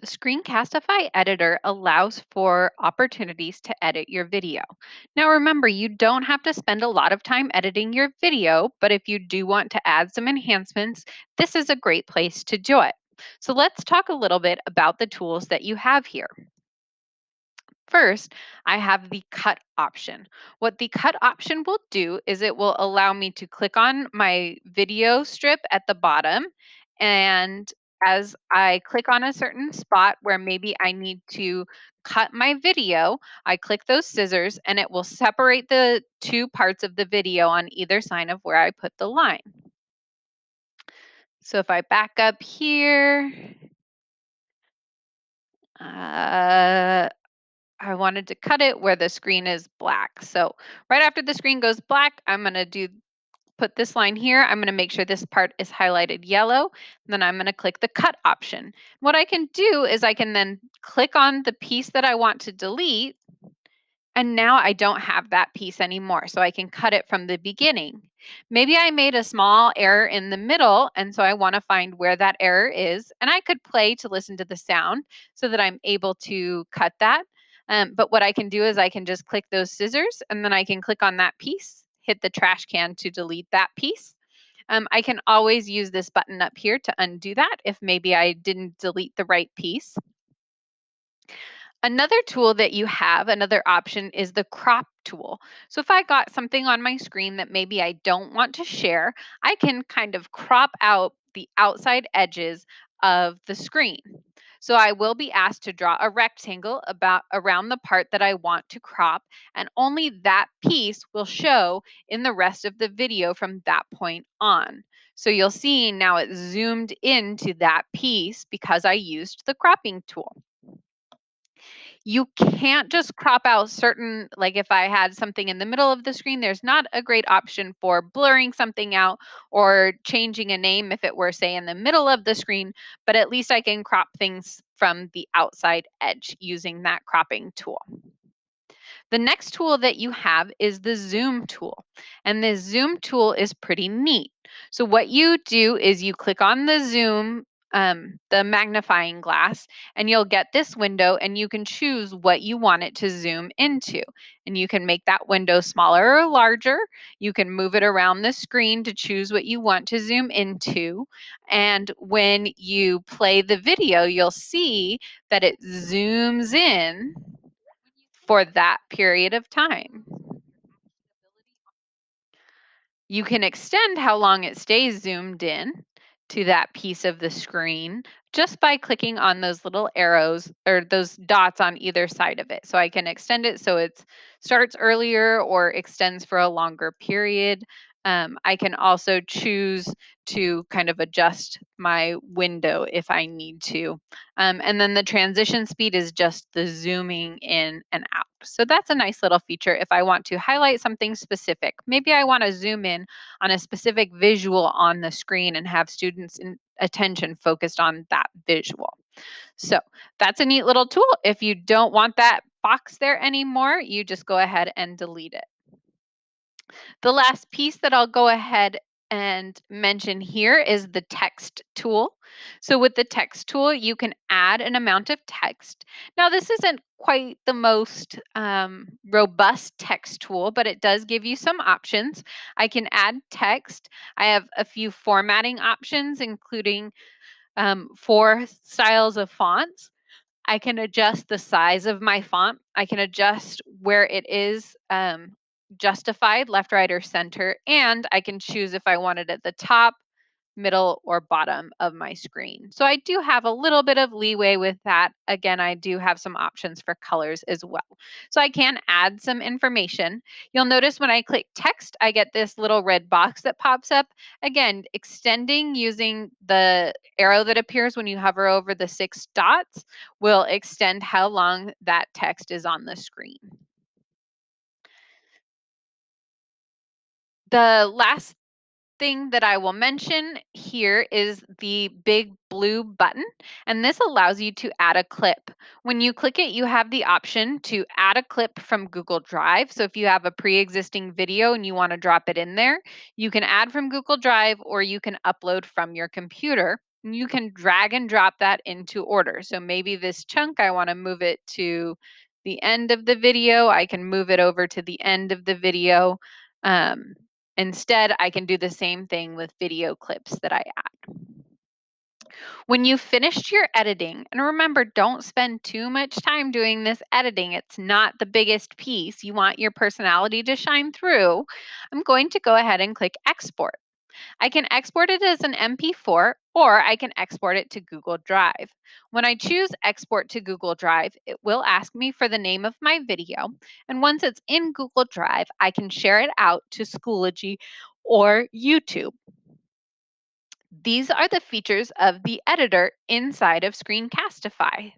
The Screencastify Editor allows for opportunities to edit your video. Now, remember, you don't have to spend a lot of time editing your video, but if you do want to add some enhancements, this is a great place to do it. So, let's talk a little bit about the tools that you have here. First, I have the cut option. What the cut option will do is it will allow me to click on my video strip at the bottom. And as I click on a certain spot where maybe I need to cut my video, I click those scissors and it will separate the two parts of the video on either side of where I put the line. So if I back up here, uh, I wanted to cut it where the screen is black. So right after the screen goes black, I'm going to put this line here. I'm going to make sure this part is highlighted yellow. Then I'm going to click the cut option. What I can do is I can then click on the piece that I want to delete. And now I don't have that piece anymore, so I can cut it from the beginning. Maybe I made a small error in the middle, and so I want to find where that error is. And I could play to listen to the sound so that I'm able to cut that. But what I can do is I can just click those scissors, and then I can click on that piece, hit the trash can to delete that piece. I can always use this button up here to undo that if maybe I didn't delete the right piece. Another tool that you have, another option is the crop tool. So if I got something on my screen that maybe I don't want to share, I can kind of crop out the outside edges of the screen. So I will be asked to draw a rectangle about around the part that I want to crop, and only that piece will show in the rest of the video from that point on. So you'll see now it's zoomed into that piece because I used the cropping tool. You can't just crop out certain, like if I had something in the middle of the screen, there's not a great option for blurring something out or changing a name if it were, say, in the middle of the screen, but at least I can crop things from the outside edge using that cropping tool. The next tool that you have is the zoom tool. And the zoom tool is pretty neat. So what you do is you click on the zoom, the magnifying glass, and you'll get this window and you can choose what you want it to zoom into. And you can make that window smaller or larger. You can move it around the screen to choose what you want to zoom into. And when you play the video, you'll see that it zooms in for that period of time. You can extend how long it stays zoomed in to that piece of the screen just by clicking on those little arrows or those dots on either side of it. So I can extend it so it starts earlier or extends for a longer period. I can also choose to kind of adjust my window if I need to. And then the transition speed is just the zooming in and out. So that's a nice little feature if I want to highlight something specific. Maybe I want to zoom in on a specific visual on the screen and have students' attention focused on that visual. So that's a neat little tool. If you don't want that box there anymore, you just go ahead and delete it. The last piece that I'll go ahead and mention here is the text tool. So with the text tool, you can add an amount of text. Now, this isn't quite the most robust text tool, but it does give you some options. I can add text. I have a few formatting options, including 4 styles of fonts. I can adjust the size of my font. I can adjust where it is justified, left, right, or center, and I can choose if I want it at the top, middle, or bottom of my screen. So I do have a little bit of leeway with that. Again, I do have some options for colors as well. So I can add some information. You'll notice when I click text, I get this little red box that pops up. Again, extending using the arrow that appears when you hover over the 6 dots will extend how long that text is on the screen. The last thing that I will mention here is the big blue button, and this allows you to add a clip. When you click it, you have the option to add a clip from Google Drive. So if you have a pre-existing video and you want to drop it in there, you can add from Google Drive or you can upload from your computer. You can drag and drop that into order. So maybe this chunk, I want to move it to the end of the video. I can move it over to the end of the video. Um, Instead, I can do the same thing with video clips that I add. When you've finished your editing, and remember, don't spend too much time doing this editing. It's not the biggest piece. You want your personality to shine through. I'm going to go ahead and click export. I can export it as an MP4 or I can export it to Google Drive. When I choose export to Google Drive, it will ask me for the name of my video. And once it's in Google Drive, I can share it out to Schoology or YouTube. These are the features of the editor inside of Screencastify.